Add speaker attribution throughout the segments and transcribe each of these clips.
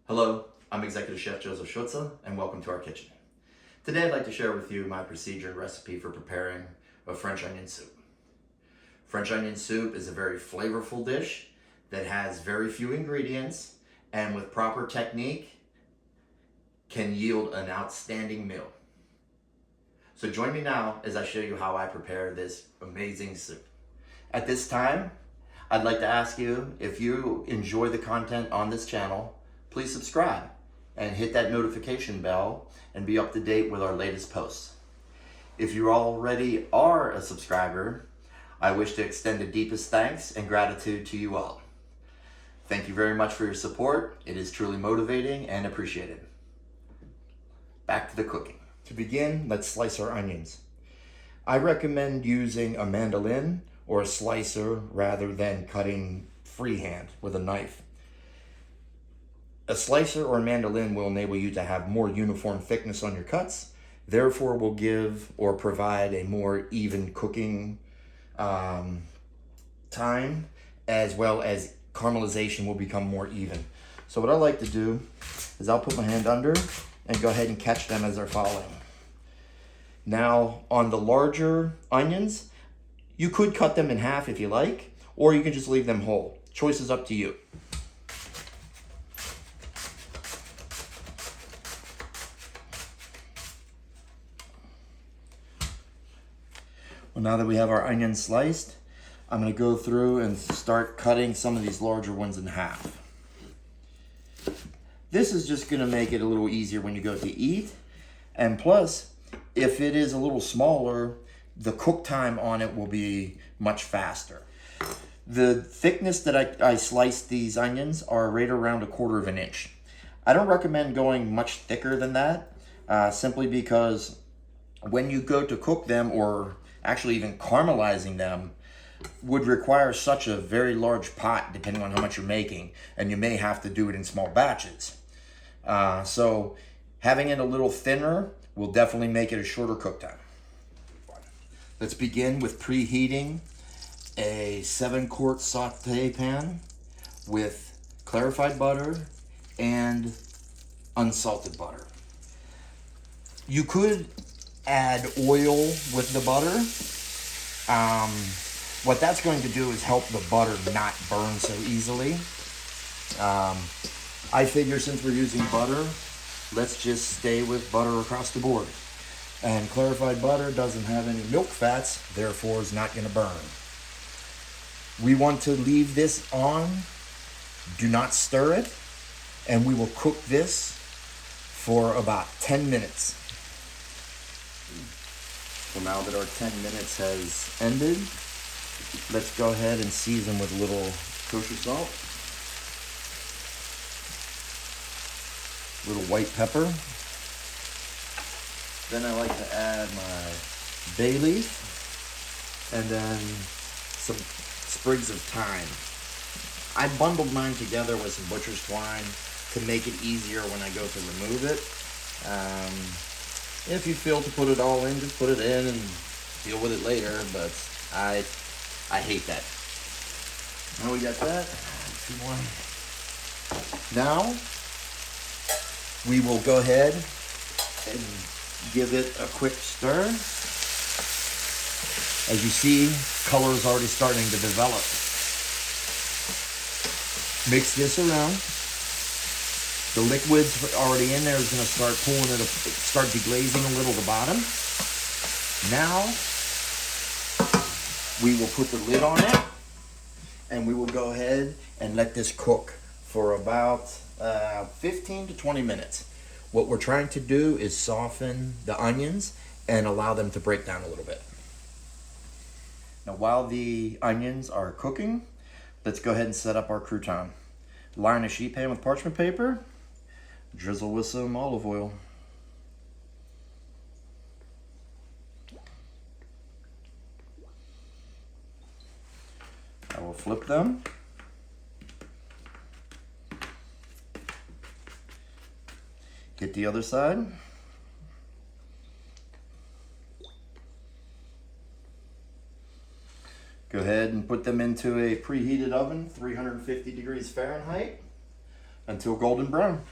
Speaker 1: Hello, I'm Executive Chef Joseph Schutze, and welcome to our kitchen. Today I'd like to share with you my procedure and recipe for preparing a French onion soup. French onion soup is a very flavorful dish that has very few ingredients and with proper technique can yield an outstanding meal. So join me now as I show you how I prepare this amazing soup. At this time, I'd like to ask you, if you enjoy the content on this channel, please subscribe and hit that notification bell and be up to date with our latest posts. If you already are a subscriber, I wish to extend the deepest thanks and gratitude to you all. Thank you very much for your support. It is truly motivating and appreciated. Back to the cooking. To begin, let's slice our onions. I recommend using a mandolin or a slicer rather than cutting freehand with a knife. A slicer or a mandolin will enable you to have more uniform thickness on your cuts, therefore will give or provide a more even cooking time, as well as caramelization will become more even. So what I like to do is I'll put my hand under and go ahead and catch them as they're falling. Now on the larger onions, you could cut them in half if you like, or you can just leave them whole. Choice is up to you. Well, now that we have our onions sliced, I'm going to go through and start cutting some of these larger ones in half. This is just going to make it a little easier when you go to eat. And plus, if it is a little smaller, the cook time on it will be much faster. The thickness that I sliced these onions are right around 1/4 of an inch. I don't recommend going much thicker than that, simply because when you go to cook them, or actually even caramelizing them, would require such a very large pot depending on how much you're making, and you may have to do it in small batches. So having it a little thinner will definitely make it a shorter cook time. Let's begin with preheating a 7-quart saute pan with clarified butter and unsalted butter. You could add oil with the butter. What that's going to do is help the butter not burn so easily. I figure since we're using butter, let's just stay with butter across the board. And clarified butter doesn't have any milk fats, therefore is not going to burn. We want to leave this on, do not stir it, and we will cook this for about 10 minutes. So now that our 10 minutes has ended, let's go ahead and season with a little kosher salt, a little white pepper. Then I like to add my bay leaf and then some sprigs of thyme. I bundled mine together with some butcher's twine to make it easier when I go to remove it. If you feel to put it all in, just put it in and deal with it later, but I hate that. Now we got that. Now we will go ahead and give it a quick stir. As you see, color is already starting to develop. Mix this around. The liquid's already in there is going to start pulling it, start deglazing a little the bottom. Now we will put the lid on it and we will go ahead and let this cook for about 15 to 20 minutes. What we're trying to do is soften the onions and allow them to break down a little bit. Now while the onions are cooking, let's go ahead and set up our crouton. Line a sheet pan with parchment paper, drizzle with some olive oil. I will flip them. Get the other side. Go ahead and put them into a preheated oven, 350 degrees Fahrenheit, until golden brown.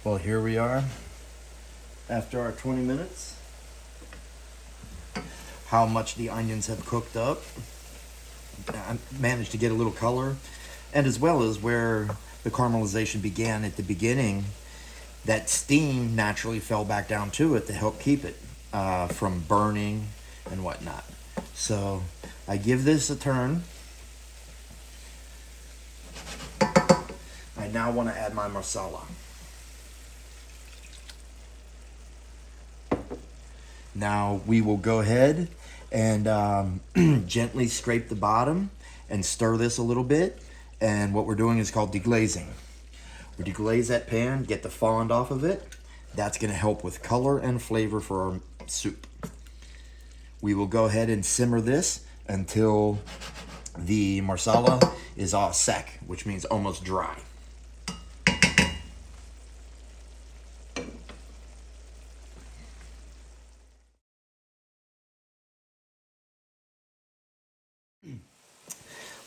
Speaker 1: Well, here we are after our 20 minutes. How much the onions have cooked up. I managed to get a little color, and as well as where the caramelization began at the beginning, that steam naturally fell back down to it to help keep it from burning and whatnot. So I give this a turn. I now want to add my Marsala. Now we will go ahead and gently scrape the bottom and stir this a little bit. And what we're doing is called deglazing. We deglaze that pan, get the fond off of it. That's going to help with color and flavor for our soup. We will go ahead and simmer this until the Marsala is all sec, which means almost dry.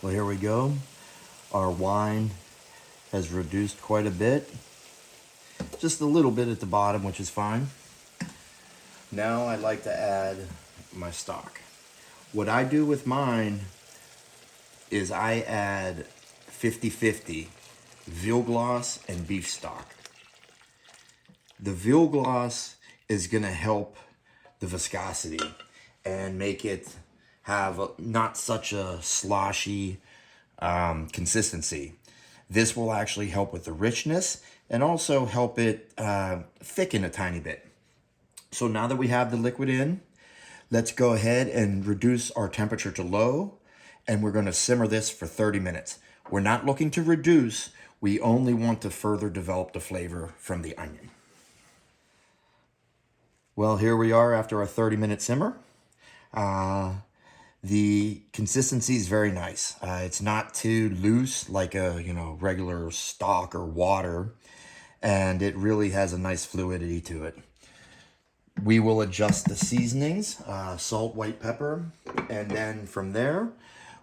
Speaker 1: Well, here we go. Our wine has reduced quite a bit. Just a little bit at the bottom, which is fine. Now I'd like to add my stock. What I do with mine is I add 50-50 Veal Glace and beef stock. The Veal Glace is going to help the viscosity and make it have not such a sloshy consistency. This will actually help with the richness and also help it thicken a tiny bit. So now that we have the liquid in, let's go ahead and reduce our temperature to low, and we're going to simmer this for 30 minutes. We're not looking to reduce, we only want to further develop the flavor from the onion. Well, here we are after our 30-minute simmer. The consistency is very nice. It's not too loose like a regular stock or water, and it really has a nice fluidity to it. We will adjust the seasonings, salt, white pepper, and then from there,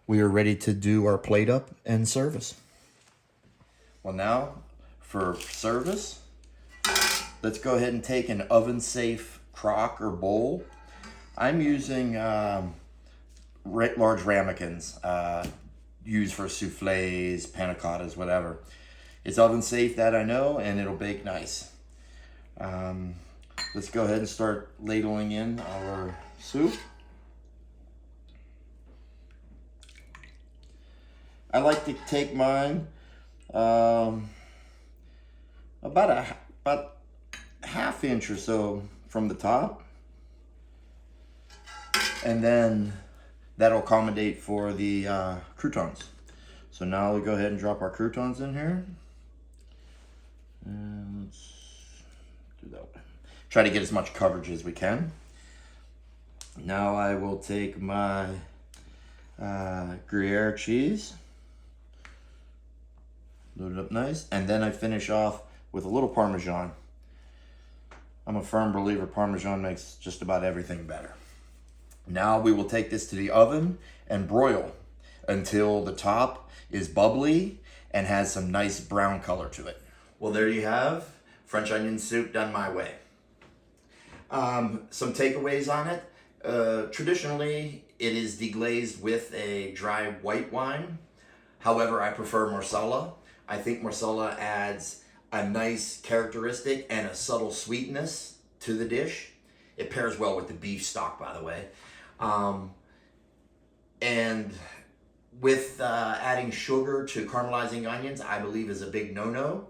Speaker 1: we are ready to do our plate up and service. Well, now for service, let's go ahead and take an oven-safe crock or bowl. I'm using large ramekins used for souffles, panna cottas, whatever. It's oven safe, that I know, and it'll bake nice. Let's go ahead and start ladling in our soup. I like to take mine about half inch or so from the top, and then that'll accommodate for the croutons. So now we go ahead and drop our croutons in here. And let's do that way. Try to get as much coverage as we can. Now I will take my Gruyère cheese. Load it up nice. And then I finish off with a little Parmesan. I'm a firm believer Parmesan makes just about everything better. Now we will take this to the oven and broil until the top is bubbly and has some nice brown color to it. Well, there you have French onion soup done my way. Some takeaways on it. Traditionally, it is deglazed with a dry white wine. However, I prefer Marsala. I think Marsala adds a nice characteristic and a subtle sweetness to the dish. It pairs well with the beef stock, by the way. And with adding sugar to caramelizing onions, I believe is a big no-no.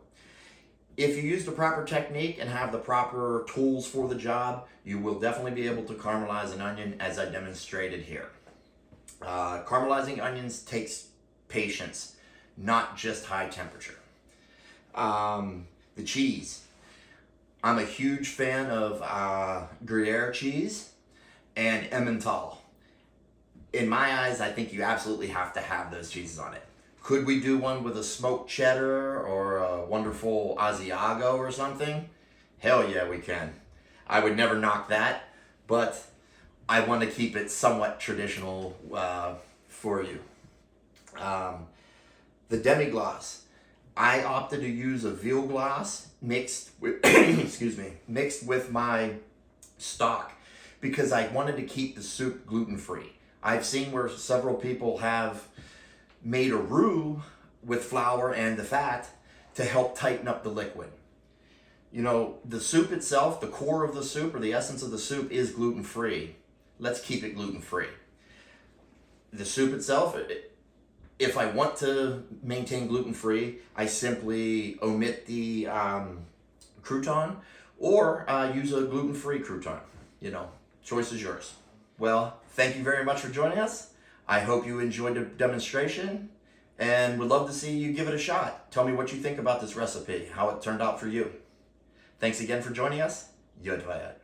Speaker 1: If you use the proper technique and have the proper tools for the job, you will definitely be able to caramelize an onion as I demonstrated here. Caramelizing onions takes patience, not just high temperature. The cheese. I'm a huge fan of Gruyère cheese and Emmental. In my eyes, I think you absolutely have to have those cheeses on it. Could we do one with a smoked cheddar or a wonderful Asiago or something? Hell yeah, we can. I would never knock that, but I want to keep it somewhat traditional for you. The demi-glace. I opted to use a Veal Glace mixed with, excuse me, mixed with my stock because I wanted to keep the soup gluten-free. I've seen where several people have made a roux with flour and the fat to help tighten up the liquid. You know, the soup itself, the core of the soup or the essence of the soup is gluten-free. Let's keep it gluten-free. The soup itself, if I want to maintain gluten-free, I simply omit the crouton or use a gluten-free crouton. You know, choice is yours. Well, thank you very much for joining us. I hope you enjoyed the demonstration and would love to see you give it a shot. Tell me what you think about this recipe, how it turned out for you. Thanks again for joining us. Yod Vayat.